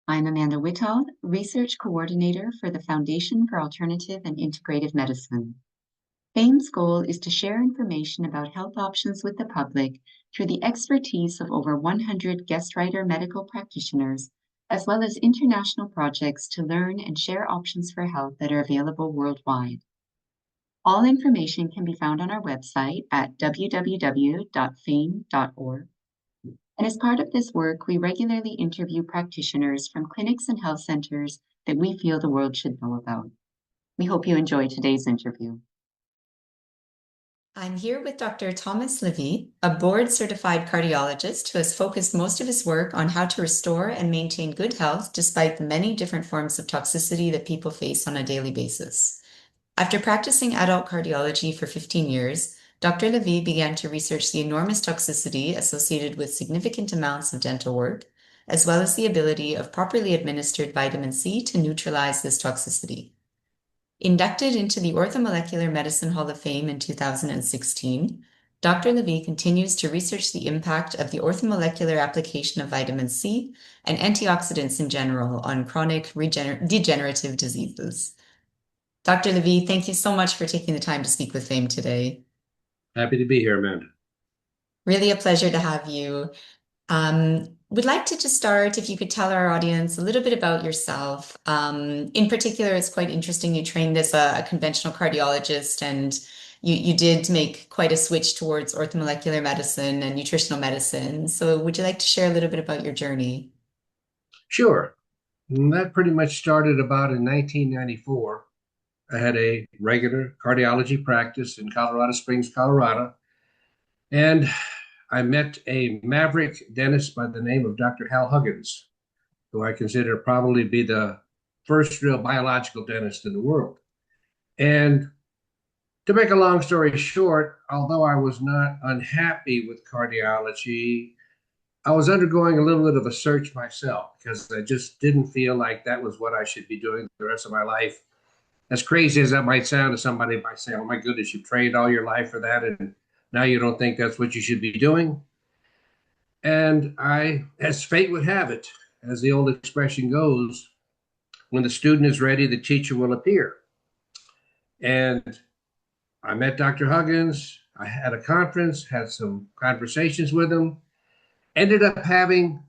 I'm Amanda Whittal, Research Coordinator for the Foundation for Alternative and Integrative Medicine. FAIM's goal is to share information about health options with the public through the expertise of over 100 guest writer medical practitioners, as well as international projects to learn and share options for health that are available worldwide. All information can be found on our website at www.faim.org. And as part of this work, we regularly interview practitioners from clinics and health centers that we feel the world should know about. We hope you enjoy today's interview. I'm here with Dr. Thomas Levy, a board-certified cardiologist who has focused most of his work on how to restore and maintain good health despite the many different forms of toxicity that people face on a daily basis. After practicing adult cardiology for 15 years, Dr. Levy began to research the enormous toxicity associated with significant amounts of dental work, as well as the ability of properly administered vitamin C to neutralize this toxicity. Inducted into the Orthomolecular Medicine Hall of Fame in 2016, Dr. Levy continues to research the impact of the orthomolecular application of vitamin C and antioxidants in general on chronic degenerative diseases. Dr. Levy, thank you so much for taking the time to speak with FAIM today. Happy to be here, Amanda. Really a pleasure to have you. Would like to just start, if you could tell our audience a little bit about yourself. In particular, it's quite interesting. You trained as a conventional cardiologist, and you did make quite a switch towards orthomolecular medicine and nutritional medicine. So would you like to share a little bit about your journey? Sure. That pretty much started about in 1994. I had a regular cardiology practice in Colorado Springs, Colorado, and I met a maverick dentist by the name of Dr. Hal Huggins, who I consider probably be the first real biological dentist in the world. And to make a long story short, although I was not unhappy with cardiology, I was undergoing a little bit of a search myself because I just didn't feel like that was what I should be doing the rest of my life. As crazy as that might sound to somebody, might say, oh my goodness, you've trained all your life for that, and now you don't think that's what you should be doing. And I, as fate would have it, as the old expression goes, when the student is ready, the teacher will appear. And I met Dr. Huggins. I had a conference, had some conversations with him, ended up having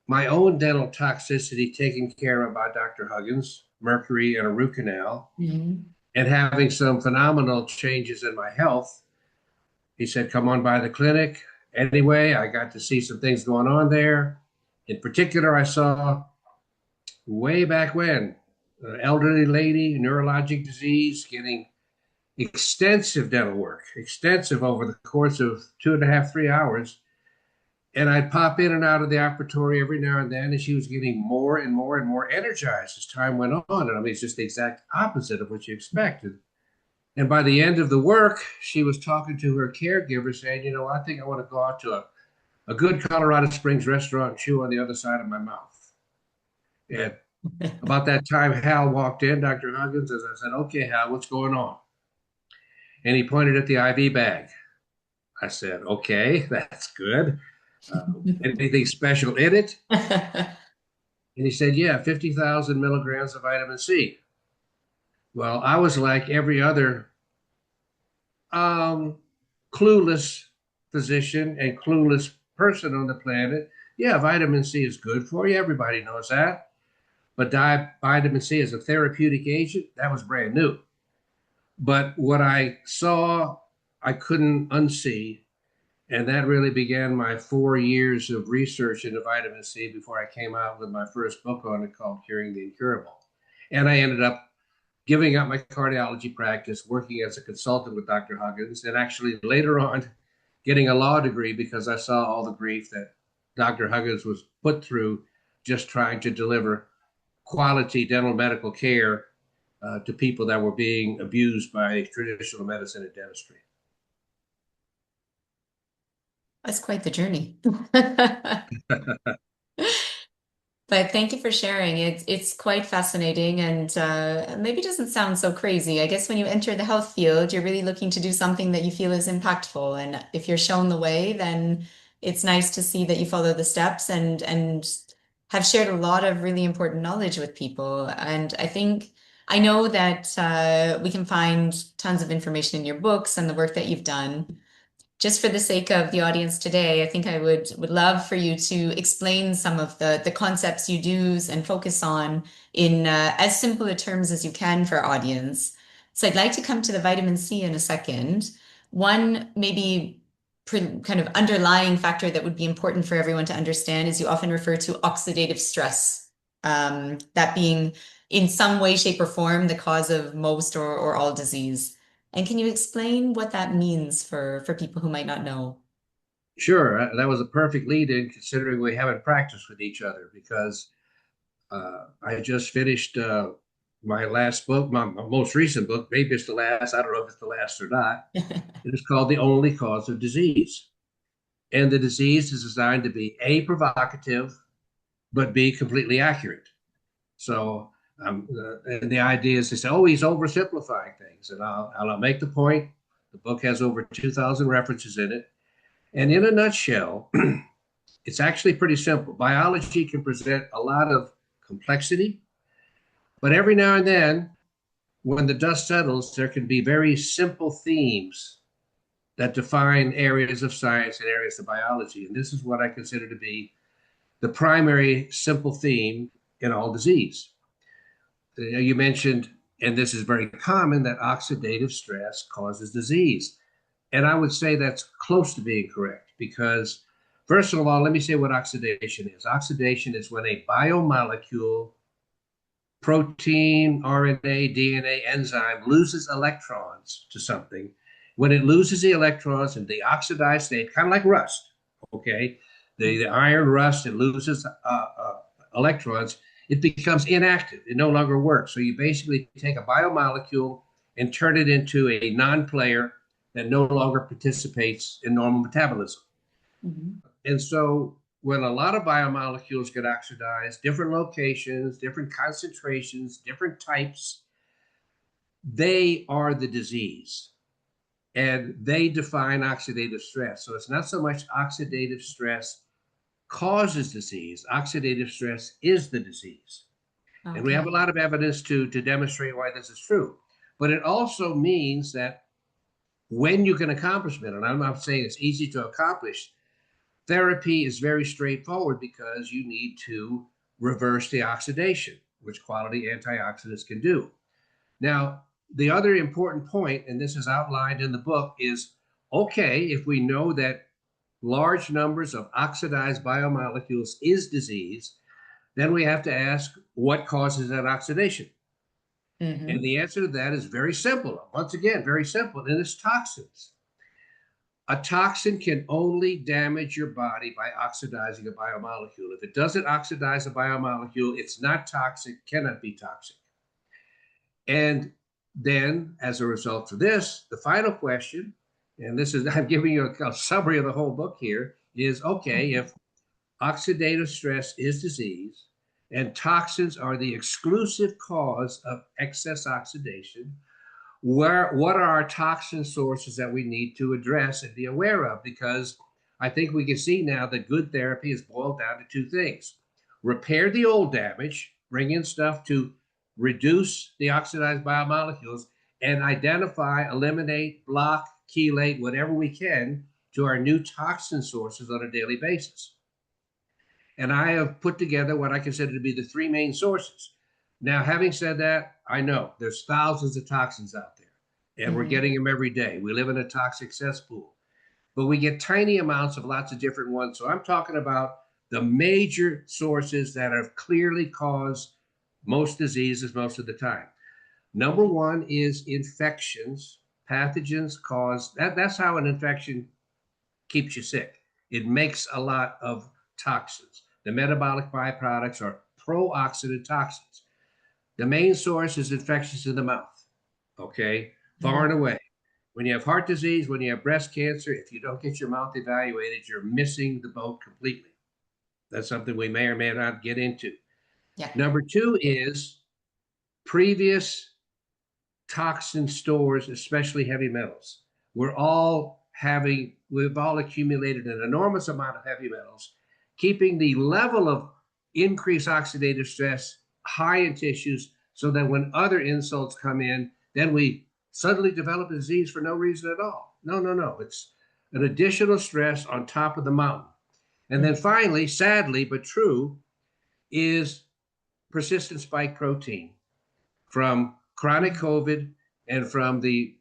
my own dental toxicity taken care of by Dr. Huggins, mercury and a root canal, and having some phenomenal changes in my health. He said, come on by the clinic. Anyway, I got to see some things going on there. In particular, I saw way back when, an elderly lady, neurologic disease, getting extensive dental work, extensive over the course of 2.5, 3 hours. And I'd pop in and out of the operatory every now and then, and she was getting more and more and more energized as time went on. And I mean, it's just the exact opposite of what you expected. And by the end of the work, she was talking to her caregiver saying, you know, I think I want to go out to a good Colorado Springs restaurant and chew on the other side of my mouth. And about that time, Hal walked in, Dr. Huggins, as I said, okay, Hal, what's going on? And he pointed at the IV bag. I said, okay, that's good. Anything special in it? And he said, yeah, 50,000 milligrams of vitamin C. Well, I was like every other clueless physician and clueless person on the planet. Yeah, vitamin C is good for you. Everybody knows that. But vitamin C as a therapeutic agent, that was brand new. But what I saw, I couldn't unsee. And that really began my 4 years of research into vitamin C before I came out with my first book on it called Curing the Incurable. And I ended up giving up my cardiology practice, working as a consultant with Dr. Huggins, and actually later on getting a law degree because I saw all the grief that Dr. Huggins was put through just trying to deliver quality dental medical care to people that were being abused by traditional medicine and dentistry. That's quite the journey. But thank you for sharing. It's quite fascinating, and maybe doesn't sound so crazy. I guess when you enter the health field, you're really looking to do something that you feel is impactful. And if you're shown the way, then it's nice to see that you follow the steps and have shared a lot of really important knowledge with people. And I know that we can find tons of information in your books and the work that you've done. Just for the sake of the audience today, I think I would love for you to explain some of the concepts you use and focus on in as simple a terms as you can for our audience. So I'd like to come to the vitamin C in a second. One maybe kind of underlying factor that would be important for everyone to understand is you often refer to oxidative stress, that being in some way, shape, or form the cause of most or all disease. And can you explain what that means for people who might not know? Sure, that was a perfect lead in considering we haven't practiced with each other because I just finished my last book, my most recent book. Maybe it's the last. I don't know if it's the last or not. It is called The Only Cause of Disease. And the disease is designed to be A, provocative, but B, completely accurate. So, and the idea is to say, oh, he's oversimplifying things. And I'll make the point. The book has over 2,000 references in it. And in a nutshell, it's actually pretty simple. Biology can present a lot of complexity, but every now and then, when the dust settles, there can be very simple themes that define areas of science and areas of biology. And this is what I consider to be the primary simple theme in all disease. You mentioned, and this is very common, that oxidative stress causes disease. And I would say that's close to being correct because, first of all, let me say what oxidation is. Oxidation is when a biomolecule, protein, RNA, DNA, enzyme, loses electrons to something. When it loses the electrons in the oxidized state, kind of like rust, okay? The iron rust, it loses electrons, it becomes inactive. It no longer works. So you basically take a biomolecule and turn it into a non-player that no longer participates in normal metabolism. Mm-hmm. And so when a lot of biomolecules get oxidized, different locations, different concentrations, different types, they are the disease. And they define oxidative stress. So it's not so much oxidative stress causes disease. Oxidative stress is the disease. Okay. And we have a lot of evidence to demonstrate why this is true. But it also means that when you can accomplish it, and I'm not saying it's easy to accomplish, therapy is very straightforward because you need to reverse the oxidation, which quality antioxidants can do. Now, the other important point, and this is outlined in the book, is okay, if we know that large numbers of oxidized biomolecules is disease, then we have to ask what causes that oxidation. Mm-hmm. And the answer to that is very simple. Once again, very simple, and it's toxins. A toxin can only damage your body by oxidizing a biomolecule. If it doesn't oxidize a biomolecule, it's not toxic, cannot be toxic. And then, as a result of this, the final question, and this is, I'm giving you a summary of the whole book here, is okay, if oxidative stress is disease and toxins are the exclusive cause of excess oxidation, what are our toxin sources that we need to address and be aware of? Because I think we can see now that good therapy is boiled down to two things. Repair the old damage, bring in stuff to reduce the oxidized biomolecules, and identify, eliminate, block, chelate, whatever we can to our new toxin sources on a daily basis. And I have put together what I consider to be the three main sources. Now, having said that, I know there's thousands of toxins out there, and we're getting them every day. We live in a toxic cesspool, but we get tiny amounts of lots of different ones. So I'm talking about the major sources that have clearly caused most diseases most of the time. Number one is infections. Pathogens cause, that's how an infection keeps you sick. It makes a lot of toxins. The metabolic byproducts are pro-oxidant toxins. The main source is infections in the mouth, okay? Far and away. When you have heart disease, when you have breast cancer, if you don't get your mouth evaluated, you're missing the boat completely. That's something we may or may not get into. Yeah. Number two is previous toxin stores, especially heavy metals. We've all accumulated an enormous amount of heavy metals, keeping the level of increase oxidative stress high in tissues so that when other insults come in, then we suddenly develop a disease for no reason at all. No, no, no. It's an additional stress on top of the mountain. And then finally, sadly but true, is persistent spike protein from chronic COVID and from the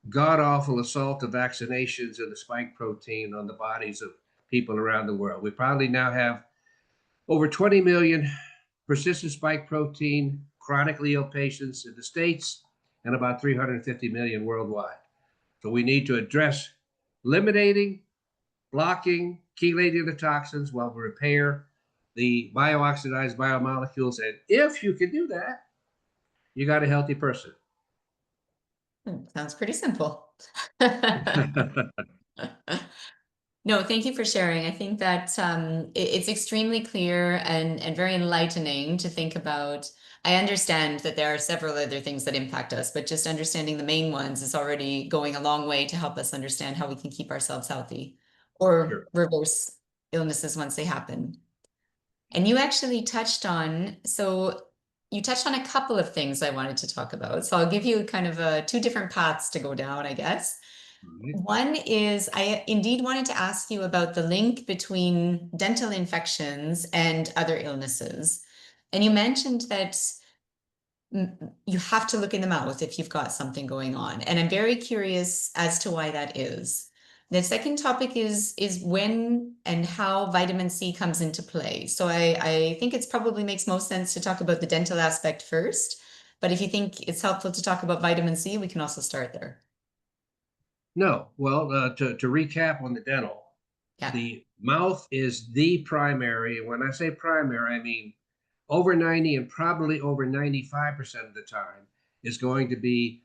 god-awful assault of vaccinations and the spike protein on the bodies of people around the world. We probably now have over 20 million persistent spike protein chronically ill patients in the States and about 350 million worldwide. So we need to address eliminating, blocking, chelating the toxins while we repair the biooxidized biomolecules. And if you can do that, you got a healthy person. Sounds pretty simple. No, thank you for sharing. I think that it's extremely clear and very enlightening to think about. I understand that there are several other things that impact us, but just understanding the main ones is already going a long way to help us understand how we can keep ourselves healthy or reverse illnesses once they happen. And you actually touched on, you touched on a couple of things I wanted to talk about. So I'll give you kind of two different paths to go down, I guess. One is I indeed wanted to ask you about the link between dental infections and other illnesses. And you mentioned that you have to look in the mouth if you've got something going on. And I'm very curious as to why that is. The second topic is when and how vitamin C comes into play. So I think it probably makes most sense to talk about the dental aspect first. But if you think it's helpful to talk about vitamin C, we can also start there. No, well, to recap on the dental, the mouth is the primary. And when I say primary, I mean over 90 and probably over 95% of the time is going to be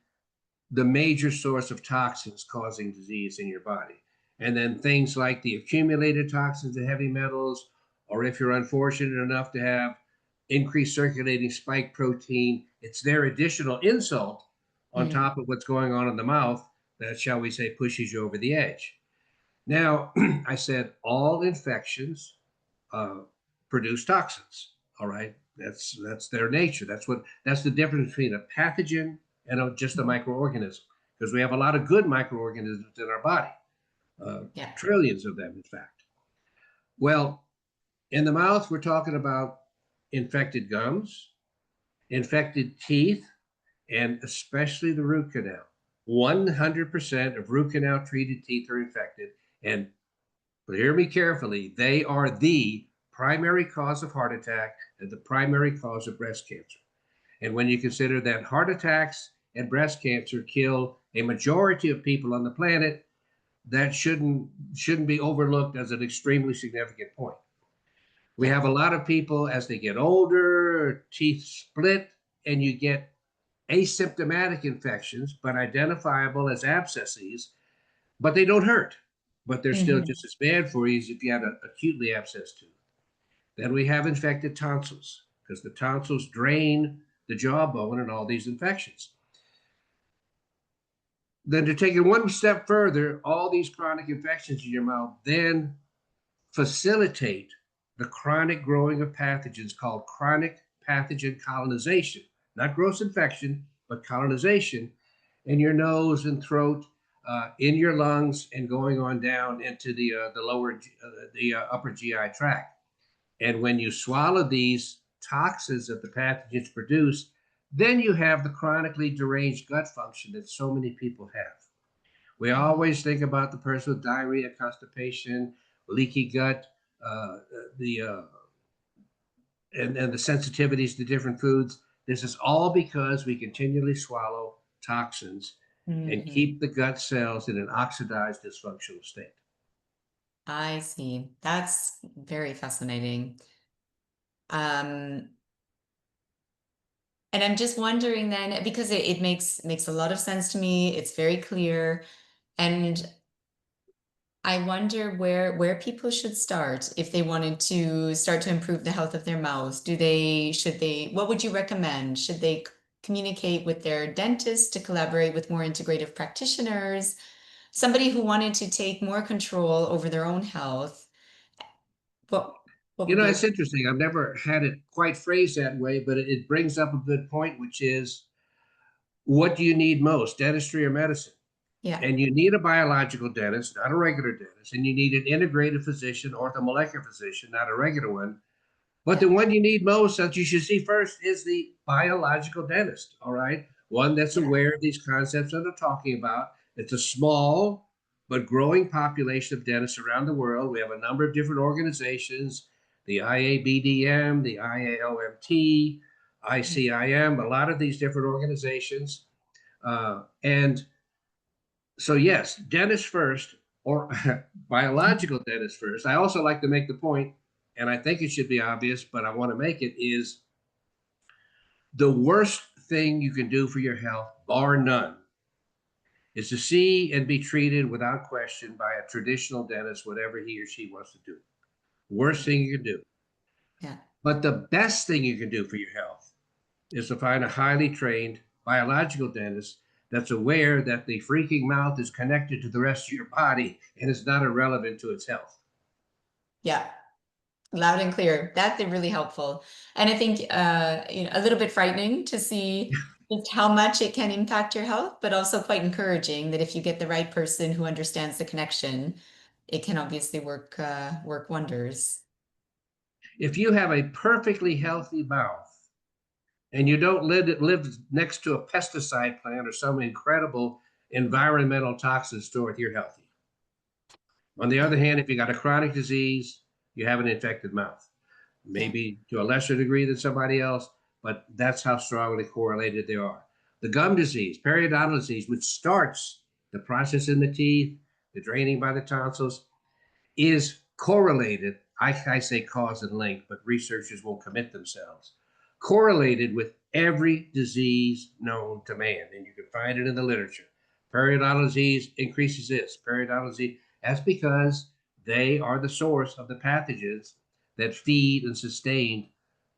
the major source of toxins causing disease in your body. And then things like the accumulated toxins and heavy metals, or if you're unfortunate enough to have increased circulating spike protein, it's their additional insult on top of what's going on in the mouth that, shall we say, pushes you over the edge. Now, I said all infections produce toxins. All right, that's their nature. That's the difference between a pathogen and just a microorganism, because we have a lot of good microorganisms in our body, trillions of them, in fact. Well, in the mouth, we're talking about infected gums, infected teeth, and especially the root canal. 100% of root canal treated teeth are infected. And hear me carefully, they are the primary cause of heart attack and the primary cause of breast cancer. And when you consider that heart attacks and breast cancer kill a majority of people on the planet, that shouldn't be overlooked as an extremely significant point. We have a lot of people, as they get older, teeth split, and you get asymptomatic infections, but identifiable as abscesses, but they don't hurt, but they're still just as bad for you as if you had an acutely abscessed tooth. Then we have infected tonsils, because the tonsils drain the jawbone and all these infections. Then to take it one step further, all these chronic infections in your mouth then facilitate the chronic growing of pathogens called chronic pathogen colonization, not gross infection, but colonization in your nose and throat, in your lungs, and going on down into the upper GI tract. And when you swallow these toxins that the pathogens produce, then you have the chronically deranged gut function that so many people have. We always think about the person with diarrhea, constipation, leaky gut, and the sensitivities to different foods. This is all because we continually swallow toxins and keep the gut cells in an oxidized, dysfunctional state. I see. That's very fascinating. And I'm just wondering then, because it makes a lot of sense to me. It's very clear. And I wonder where people should start if they wanted to start to improve the health of their mouth. What would you recommend? Should they communicate with their dentist to collaborate with more integrative practitioners? Somebody who wanted to take more control over their own health? What You would know, be it's interesting. I've never had it quite phrased that way, but it brings up a good point, which is what do you need most, dentistry or medicine? yeah, And you need a biological dentist, not a regular dentist, and you need an integrative physician, orthomolecular physician, not a regular one. But yeah, the one you need most that you should see first is the biological dentist, all right? One that's yeah, aware of these concepts that I'm talking about. It's a small but growing population of dentists around the world. We have a number of different organizations, the IABDM, the IAOMT, mhm, ICIM, a lot of these different organizations. And so, yes, dentist first or biological dentist first. I also like to make the point, and I think it should be obvious, but I want to make it is the worst thing you can do for your health, bar none, is to see and be treated without question by a traditional dentist, whatever he or she wants to do. Worst thing you can do. yeah. But the best thing you can do for your health is to find a highly trained biological dentist that's aware that the freaking mouth is connected to the rest of your body and is not irrelevant to its health. Yeah. Loud and clear. That's really helpful. And I think a little bit frightening to see just how much it can impact your health, but also quite encouraging that if you get the right person who understands the connection, it can obviously work wonders. If you have a perfectly healthy mouth and you don't live next to a pesticide plant or some incredible environmental toxin stored, you're healthy. On the Yeah. other hand, if you got a chronic disease, you have an infected mouth, Yeah. maybe to a lesser degree than somebody else, but that's how strongly correlated they are. The gum disease, periodontal disease, which starts the process in the teeth, the draining by the tonsils, is correlated. I say cause and link, but researchers won't commit themselves. Correlated with every disease known to man, and you can find it in the literature. Periodontal disease increases this. Periodontal disease, that's because they are the source of the pathogens that feed and sustain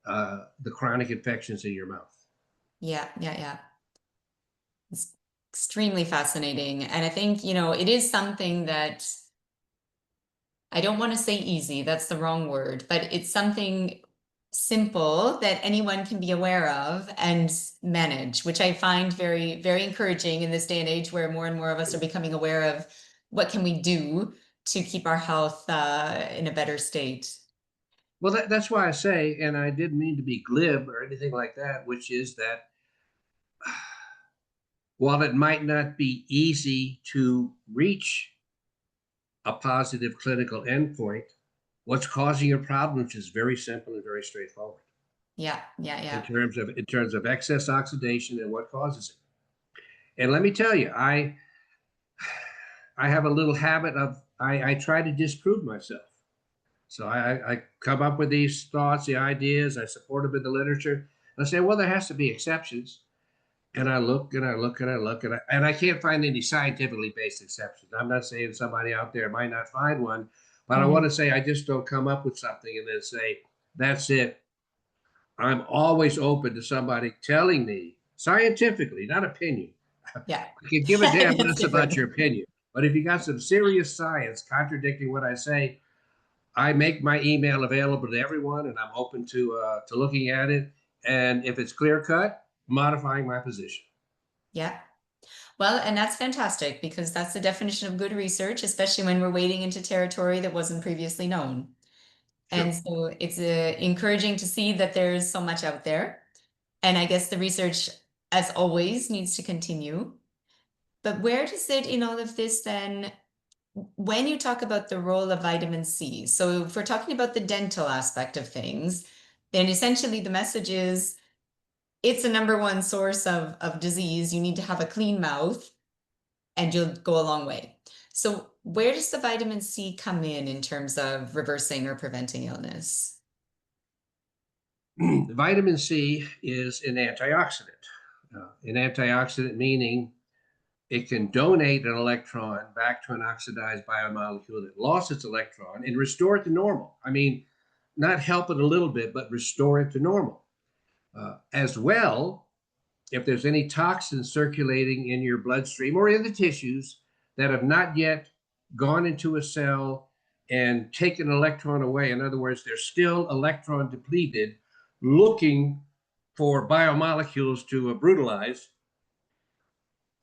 the chronic infections in your mouth. Yeah. Yeah. Yeah. It's extremely fascinating. And I think, it is something that I don't want to say easy, that's the wrong word, but it's something simple that anyone can be aware of and manage, which I find very, very encouraging in this day and age where more and more of us are becoming aware of what can we do to keep our health in a better state. Well, that's why I say, and I didn't mean to be glib or anything like that, which is that while it might not be easy to reach a positive clinical endpoint, what's causing your problems is very simple and very straightforward Yeah, yeah, in yeah. terms of excess oxidation and what causes it. And let me tell you, I have a little habit of I try to disprove myself. So I come up with these thoughts, the ideas, I support them in the literature. And I say, well, there has to be exceptions. And I look and I look and I look and I can't find any scientifically based exceptions. I'm not saying somebody out there might not find one, but I want Mhm. to say I just don't come up with something and then say, that's it. I'm always open to somebody telling me scientifically, not opinion. Yeah. I can give a damn That's less about your different. opinion. But if you got some serious science contradicting what I say, I make my email available to everyone, and I'm open to looking at it. And if it's clear cut, modifying my position. Yeah. Well, and that's fantastic because that's the definition of good research, especially when we're wading into territory that wasn't previously known. Sure. And so it's encouraging to see that there's so much out there. And I guess the research, as always, needs to continue. But where does it in all of this then, when you talk about the role of vitamin C? So if we're talking about the dental aspect of things, then essentially the message is it's a number one source of disease. You need to have a clean mouth and you'll go a long way. So where does the vitamin C come in terms of reversing or preventing illness? Vitamin C is an antioxidant meaning it can donate an electron back to an oxidized biomolecule that lost its electron and restore it to normal. I mean, not help it a little bit, but restore it to normal. As well, if there's any toxins circulating in your bloodstream or in the tissues that have not yet gone into a cell and take an electron away. In other words, they're still electron depleted, looking for biomolecules to brutalize.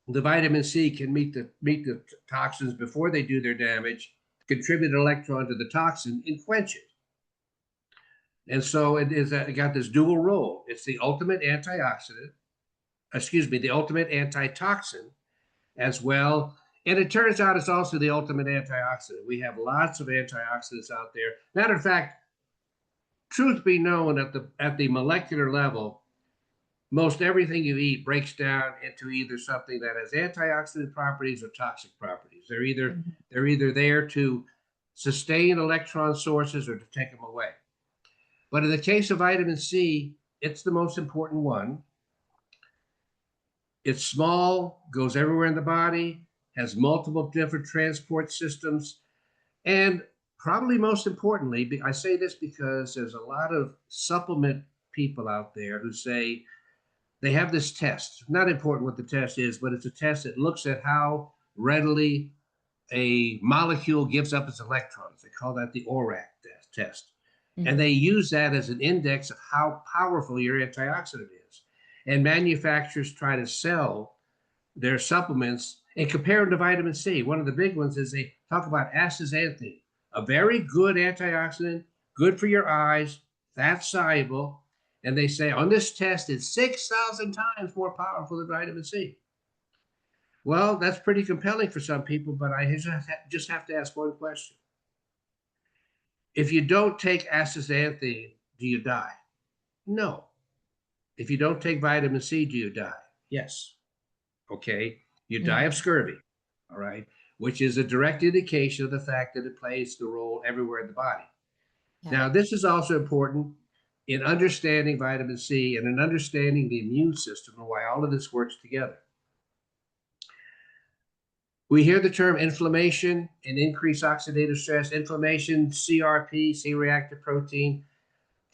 The vitamin C can meet the toxins before they do their damage, contribute an electron to the toxin, and quench it. And so it got this dual role. It's the ultimate antioxidant, the ultimate antitoxin as well. And it turns out it's also the ultimate antioxidant. We have lots of antioxidants out there. Matter of fact, truth be known, at the molecular level, most everything you eat breaks down into either something that has antioxidant properties or toxic properties. They're either there to sustain electron sources or to take them away. But in the case of vitamin C, it's the most important one. It's small, goes everywhere in the body, has multiple different transport systems, and probably most importantly, I say this because there's a lot of supplement people out there who say they have this test. Not important what the test is, but it's a test that looks at how readily a molecule gives up its electrons. They call that the ORAC test. Mm-hmm. And they use that as an index of how powerful your antioxidant is. And manufacturers try to sell their supplements and compare them to vitamin C. One of the big ones is they talk about astaxanthin, a very good antioxidant, good for your eyes, fat soluble. And they say on this test, it's 6,000 times more powerful than vitamin C. Well, that's pretty compelling for some people, but I just have to ask one question. If you don't take astaxanthin, do you die? No. If you don't take vitamin C, do you die? Yes. Okay. You die of scurvy, all right, which is a direct indication of the fact that it plays the role everywhere in the body. Yeah. Now, this is also important in understanding vitamin C and in understanding the immune system and why all of this works together. We hear the term inflammation and increased oxidative stress. Inflammation, CRP, C-reactive protein,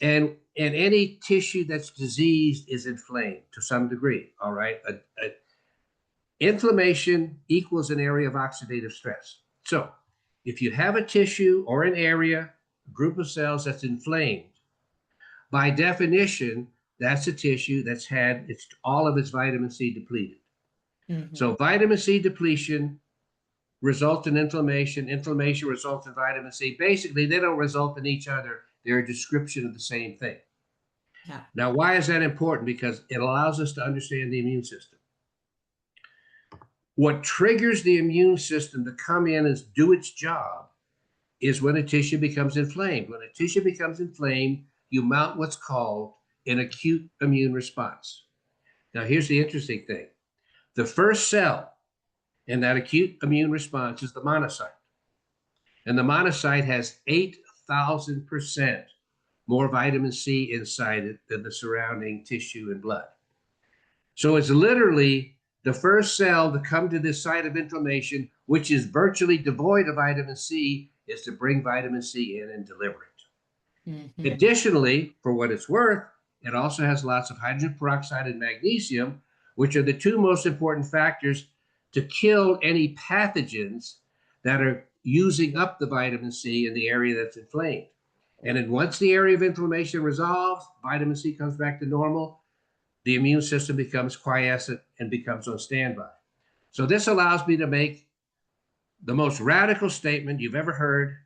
and any tissue that's diseased is inflamed to some degree, all right? Inflammation equals an area of oxidative stress. So if you have a tissue or an area, a group of cells that's inflamed, by definition, that's a tissue that's had all of its vitamin C depleted. Mm-hmm. So vitamin C depletion results in inflammation. Inflammation results in vitamin C. Basically, they don't result in each other. They're a description of the same thing. Yeah. Now, why is that important? Because it allows us to understand the immune system. What triggers the immune system to come in and do its job is when a tissue becomes inflamed. When a tissue becomes inflamed, you mount what's called an acute immune response. Now, here's the interesting thing. The first cell in that acute immune response is the monocyte. And the monocyte has 8,000% more vitamin C inside it than the surrounding tissue and blood. So it's literally the first cell to come to this site of inflammation, which is virtually devoid of vitamin C, is to bring vitamin C in and deliver it. Mm-hmm. Additionally, for what it's worth, it also has lots of hydrogen peroxide and magnesium, which are the two most important factors to kill any pathogens that are using up the vitamin C in the area that's inflamed. And then once the area of inflammation resolves, vitamin C comes back to normal, the immune system becomes quiescent and becomes on standby. So this allows me to make the most radical statement you've ever heard,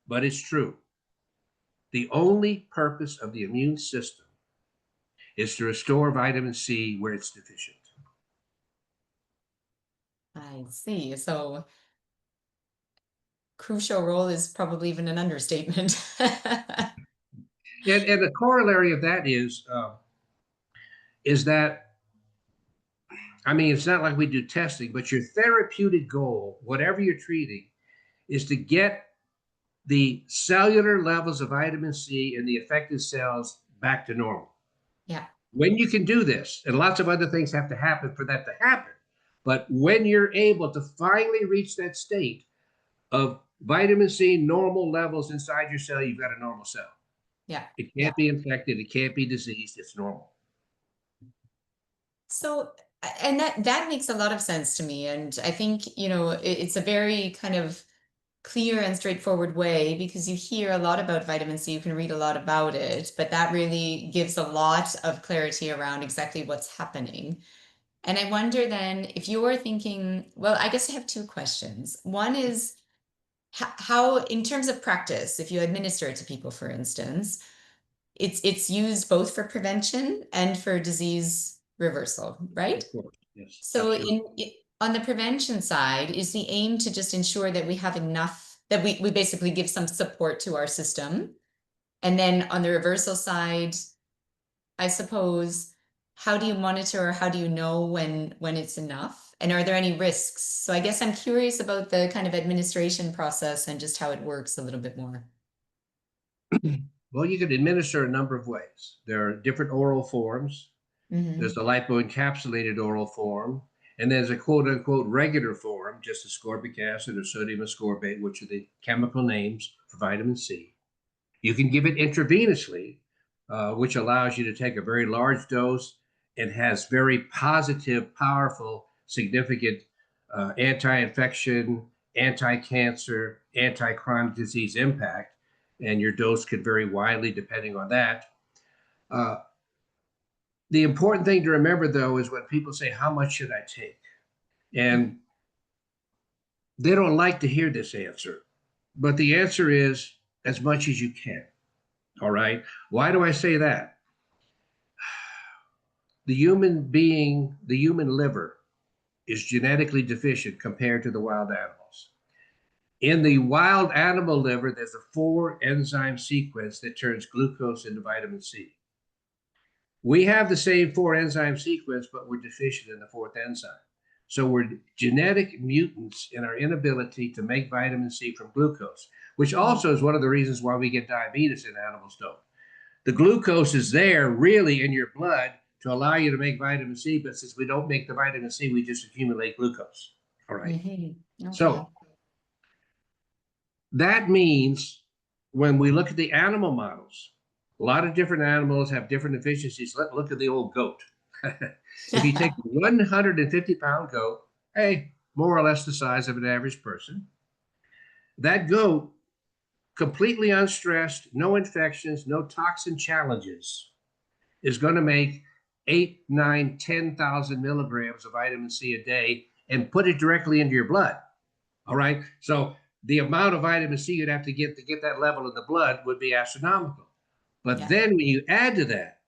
but it's true. The only purpose of the immune system is to restore vitamin C where it's deficient. I see. So crucial role is probably even an understatement. And the corollary of that is that, I mean, it's not like we do testing, but your therapeutic goal, whatever you're treating, is to get the cellular levels of vitamin C in the affected cells back to normal. Yeah. When you can do this, and lots of other things have to happen for that to happen, but when you're able to finally reach that state of vitamin C normal levels inside your cell, you've got a normal cell. Yeah. It can't be infected. It can't be diseased. It's normal. So, and that makes a lot of sense to me. And I think, it's a very kind of clear and straightforward way, because you hear a lot about vitamin C, you can read a lot about it, but that really gives a lot of clarity around exactly what's happening. And I wonder then if you're thinking, well, I guess I have two questions. One is how, in terms of practice, if you administer it to people, for instance, it's used both for prevention and for disease reversal, right? Of course. Yes, So absolutely. on the prevention side, is the aim to just ensure that we have enough, that we basically give some support to our system. And then on the reversal side, I suppose, how do you monitor, or how do you know when it's enough? And are there any risks? So I guess I'm curious about the kind of administration process and just how it works a little bit more. Well, you can administer a number of ways. There are different oral forms. There's Hmm. the lipoencapsulated oral form, and there's a quote unquote regular form, just ascorbic acid or sodium ascorbate, which are the chemical names for vitamin C. You can give it intravenously, which allows you to take a very large dose and has very positive, powerful, significant anti infection, anti cancer, anti chronic disease impact. And your dose could vary widely depending on that. Uh, the important thing to remember, though, is when people say, "How much should I take?" And they don't like to hear this answer. But the answer is as much as you can. All right. Why do I say that? The human being, the human liver, is genetically deficient compared to the wild animals. In the wild animal liver, there's a 4 enzyme sequence that turns glucose into vitamin C. We have the same 4 enzyme sequence, but we're deficient in the fourth enzyme. So we're genetic mutants in our inability to make vitamin C from glucose, which also is one of the reasons why we get diabetes and animals don't. The glucose is there really in your blood to allow you to make vitamin C, but since we don't make the vitamin C, we just accumulate glucose. All right. Okay. So that means when we look at the animal models, a lot of different animals have different efficiencies. Look at the old goat. If you take a 150-pound goat, hey, more or less the size of an average person, that goat, completely unstressed, no infections, no toxin challenges, is going to make 8, 9, 10,000 milligrams of vitamin C a day and put it directly into your blood. All right. So the amount of vitamin C you'd have to get that level in the blood would be astronomical. But Yeah. then when you add to that,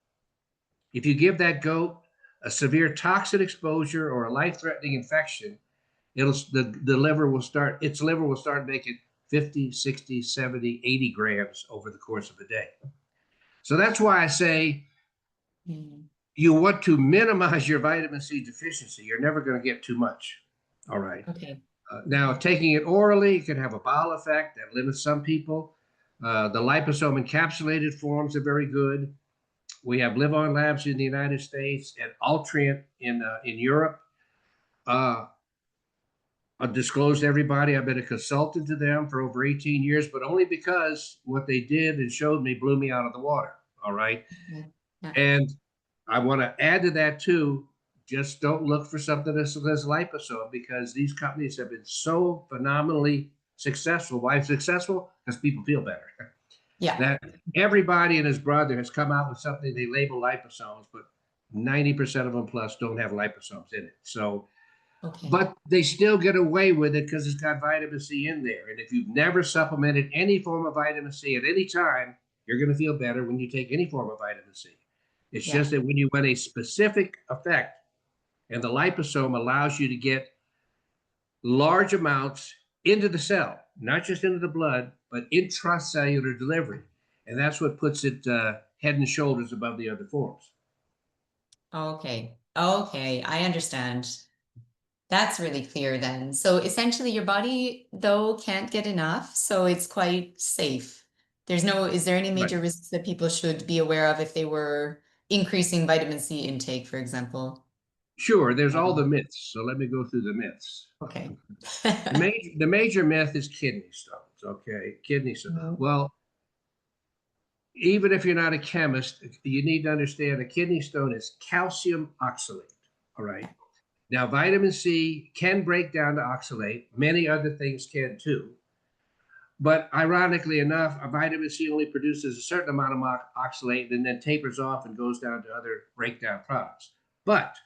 if you give that goat a severe toxin exposure or a life-threatening infection, the liver will start, its liver will start making 50, 60, 70, 80 grams over the course of a day. So that's why I say Mm. you want to minimize your vitamin C deficiency. You're never going to get too much. All right. Okay. Now, Okay. taking it orally can have a bowel effect that limits some people. The liposome encapsulated forms are very good. We have Live-On Labs in the United States and Altria in Europe. I've disclosed to everybody I've been a consultant to them for over 18 years, but only because what they did and showed me blew me out of the water. All right. Yeah. Yeah. And I want to add to that too. Just don't look for something that says liposome because these companies have been so phenomenally successful. Why successful? Because people feel better. Yeah. That everybody and his brother has come out with something they label liposomes, but 90% of them plus don't have liposomes in it. So, Okay. but they still get away with it because it's got vitamin C in there. And if you've never supplemented any form of vitamin C at any time, you're going to feel better when you take any form of vitamin C. It's Yeah. just that when you want a specific effect, and the liposome allows you to get large amounts into the cell, not just into the blood, but intracellular delivery. And that's what puts it head and shoulders above the other forms. Okay. Okay. I understand. That's really clear then. So essentially your body though can't get enough, so it's quite safe. Is there any Right. major risks that people should be aware of if they were increasing vitamin C intake, for example? Sure, there's all the myths. So let me go through the myths. Okay. The major myth is kidney stones. Okay, kidney stones. Mhm. Well, even if you're not a chemist, you need to understand a kidney stone is calcium oxalate. All right. Now, vitamin C can break down to oxalate. Many other things can too. But ironically enough, a vitamin C only produces a certain amount of oxalate and then tapers off and goes down to other breakdown products. But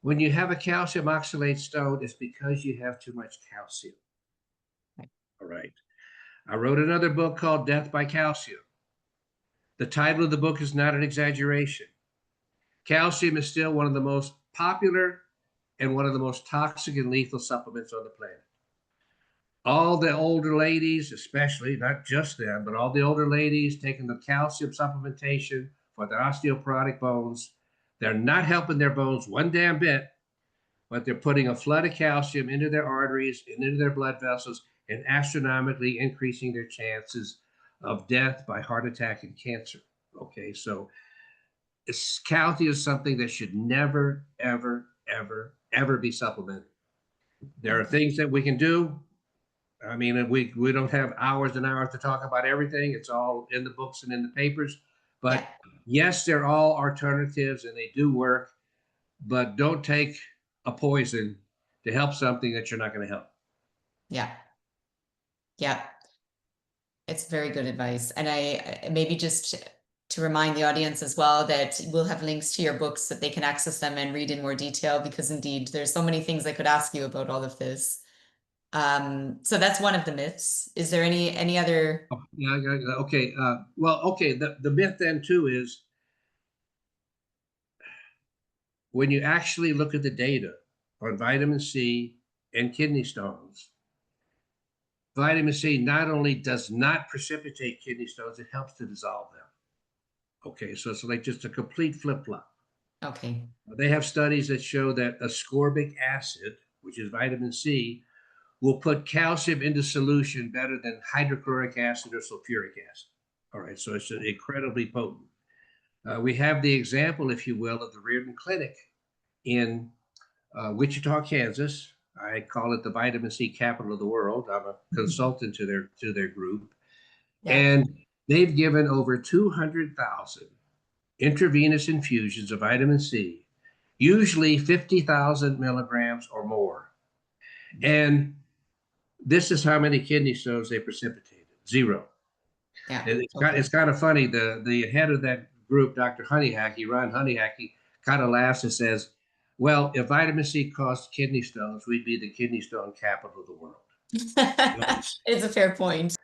when you have a calcium oxalate stone, it's because you have too much calcium. All right. I wrote another book called Death by Calcium. The title of the book is not an exaggeration. Calcium is still one of the most popular and one of the most toxic and lethal supplements on the planet. All the older ladies, especially, not just them, but all the older ladies taking the calcium supplementation for their osteoporotic bones, they're not helping their bones one damn bit, but they're putting a flood of calcium into their arteries and into their blood vessels and astronomically increasing their chances of death by heart attack and cancer. Okay, so calcium is something that should never, ever, ever, ever be supplemented. There are things that we can do. I mean, we don't have hours and hours to talk about everything. It's all in the books and in the papers. But yes, they're all alternatives and they do work, but don't take a poison to help something that you're not going to help. Yeah. Yeah. It's very good advice. And I maybe just to remind the audience as well that we'll have links to your books that they can access them and read in more detail, because indeed there's so many things I could ask you about all of this. So that's one of the myths. Is there any other? Oh, yeah. Okay. Well, okay. The myth then too is when you actually look at the data on vitamin C and kidney stones, vitamin C not only does not precipitate kidney stones, it helps to dissolve them. Okay, so it's like just a complete flip-flop. Okay. They have studies that show that ascorbic acid, which is vitamin C, will put calcium into solution better than hydrochloric acid or sulfuric acid. All right, so it's incredibly potent. We have the example, if you will, of the Reardon Clinic in Wichita, Kansas. I call it the vitamin C capital of the world. I'm a consultant to their group. Yeah. And they've given over 200,000 intravenous infusions of vitamin C, usually 50,000 milligrams or more. And this is how many kidney stones they precipitated: 0. Yeah. And it's kind of funny. The head of that group, Dr. Honeyhackey, Ron Honeyhackey, kind of laughs and says, well, if vitamin C caused kidney stones, we'd be the kidney stone capital of the world. It's a fair point.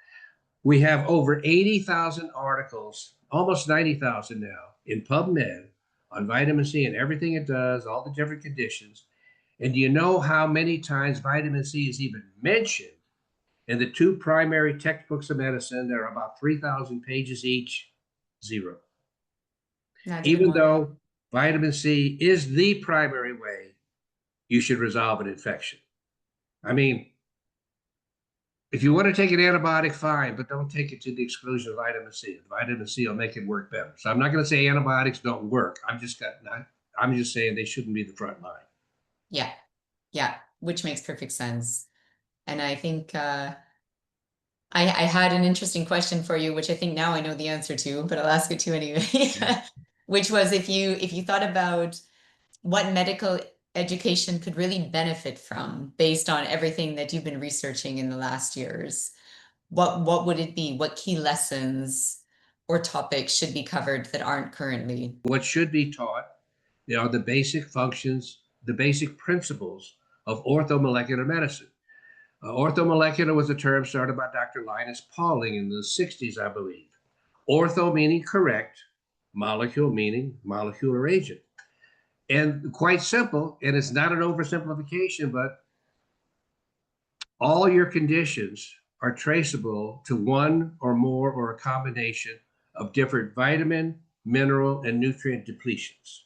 We have over 80,000 articles, almost 90,000 now, in PubMed on vitamin C and everything it does, all the different conditions. And do you know how many times vitamin C is even mentioned in the 2 primary textbooks of medicine? They're about 3,000 pages each. 0. Even though vitamin C is the primary way you should resolve an infection. I mean, if you want to take an antibiotic, fine, but don't take it to the exclusion of vitamin C. Vitamin C will make it work better. So I'm not going to say antibiotics don't work. I'm just saying they shouldn't be the front line. Yeah. Yeah. Which makes perfect sense. And I think I had an interesting question for you, which I think now I know the answer to, but I'll ask it to anyway. Yeah. Which was if you thought about what medical education could really benefit from based on everything that you've been researching in the last years, what would it be? What key lessons or topics should be covered that aren't currently? What should be taught, the basic functions, the basic principles of orthomolecular medicine. Orthomolecular was a term started by Dr. Linus Pauling in the 60s, I believe. Ortho meaning correct, molecule meaning molecular agent. And quite simple, and it's not an oversimplification, but all your conditions are traceable to one or more or a combination of different vitamin, mineral, and nutrient depletions.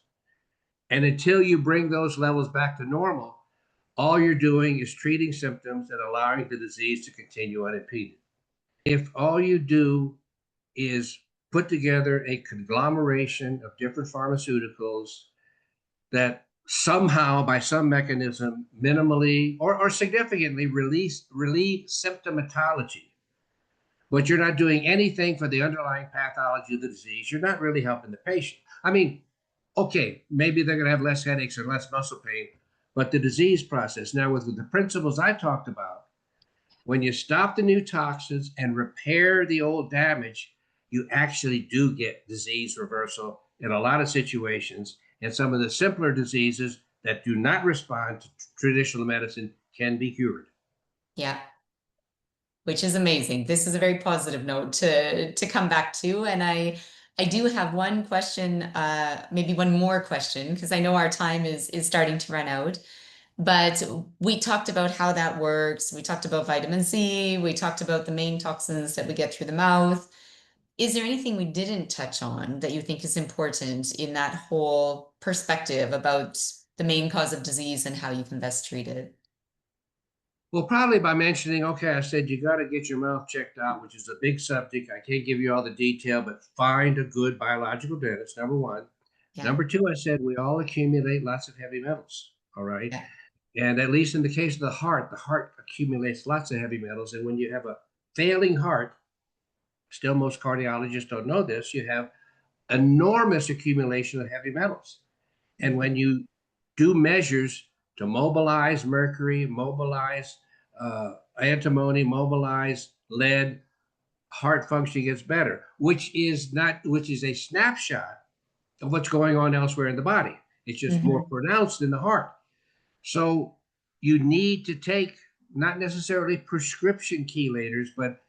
And until you bring those levels back to normal, all you're doing is treating symptoms and allowing the disease to continue unimpeded. If all you do is put together a conglomeration of different pharmaceuticals that somehow, by some mechanism, minimally or significantly relieve symptomatology, but you're not doing anything for the underlying pathology of the disease, you're not really helping the patient. I mean, okay, maybe they're going to have less headaches and less muscle pain, but the disease process. Now, with the principles I talked about, When you stop the new toxins and repair the old damage, you actually do get disease reversal in a lot of situations. And some of the simpler diseases that do not respond to traditional medicine can be cured. Yeah, which is amazing. This is a very positive note to come back to. And I do have one question, maybe one more question, because I know our time is starting to run out. But we talked about how that works. We talked about vitamin C. We talked about the main toxins that we get through the mouth. Is there anything we didn't touch on that you think is important in that whole perspective about the main cause of disease and how you can best treat it? Well, probably by mentioning, okay, I said you got to get your mouth checked out, which is a big subject. I can't give you all the detail, but find a good biological dentist, number one. Yeah, Number two, I said we all accumulate lots of heavy metals, all right? yeah. And at least in the case of the heart accumulates lots of heavy metals. And when you have a failing heart, still most cardiologists don't know this, you have enormous accumulation of heavy metals. And Mhm. when you do measures to mobilize mercury, mobilize antimony, mobilize lead, heart function gets better, which is a snapshot of what's going on elsewhere in the body. It's just more Mhm. pronounced in the heart. So you need to take not necessarily prescription chelators, but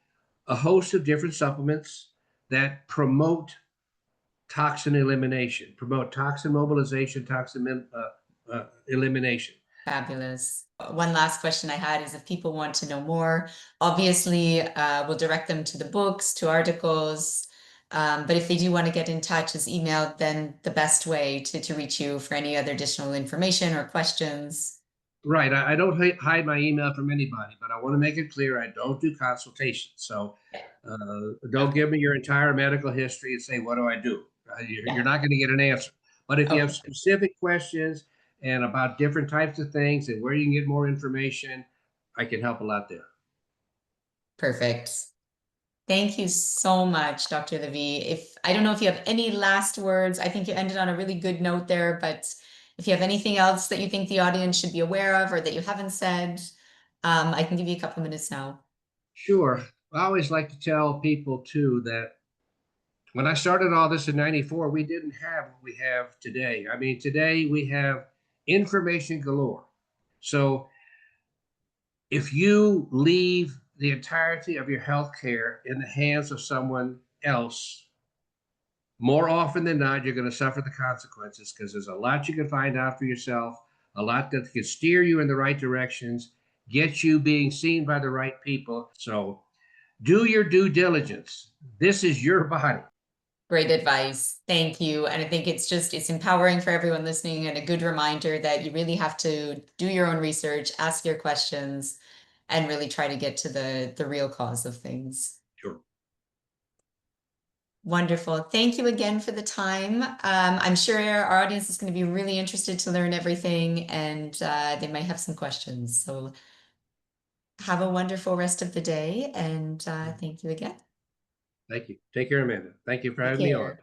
a host of different supplements that promote toxin elimination, promote toxin mobilization, toxin elimination. Fabulous. One last question I had is if people want to know more, obviously we'll direct them to the books, to articles. But if they do want to get in touch, is email then the best way to reach you for any other additional information or questions? Right. I don't hide my email from anybody, but I want to make it clear I don't do consultations. So don't Okay. give me your entire medical history and say, what do I do? You're Yeah. not going to get an answer. But if you have Okay. specific questions and about different types of things and where you can get more information, I can help a lot there. Perfect. Thank you so much, Dr. Levy. If I don't know if you have any last words, I think you ended on a really good note there, but if you have anything else that you think the audience should be aware of or that you haven't said, I can give you a couple minutes now. Sure. I always like to tell people too that when I started all this in 94, we didn't have what we have today. I mean, today we have information galore. So if you leave the entirety of your health care in the hands of someone else, more often than not, you're going to suffer the consequences because there's a lot you can find out for yourself, a lot that can steer you in the right directions, get you being seen by the right people. So do your due diligence. This is your body. Great advice. Thank you. And I think it's empowering for everyone listening and a good reminder that you really have to do your own research, ask your questions, and really try to get to the real cause of things. Sure. Wonderful. Thank you again for the time. I'm sure our audience is going to be really interested to learn everything and they might have some questions. So have a wonderful rest of the day and thank you again. Thank you. Take care, Amanda. Thank you for Take having me on. care.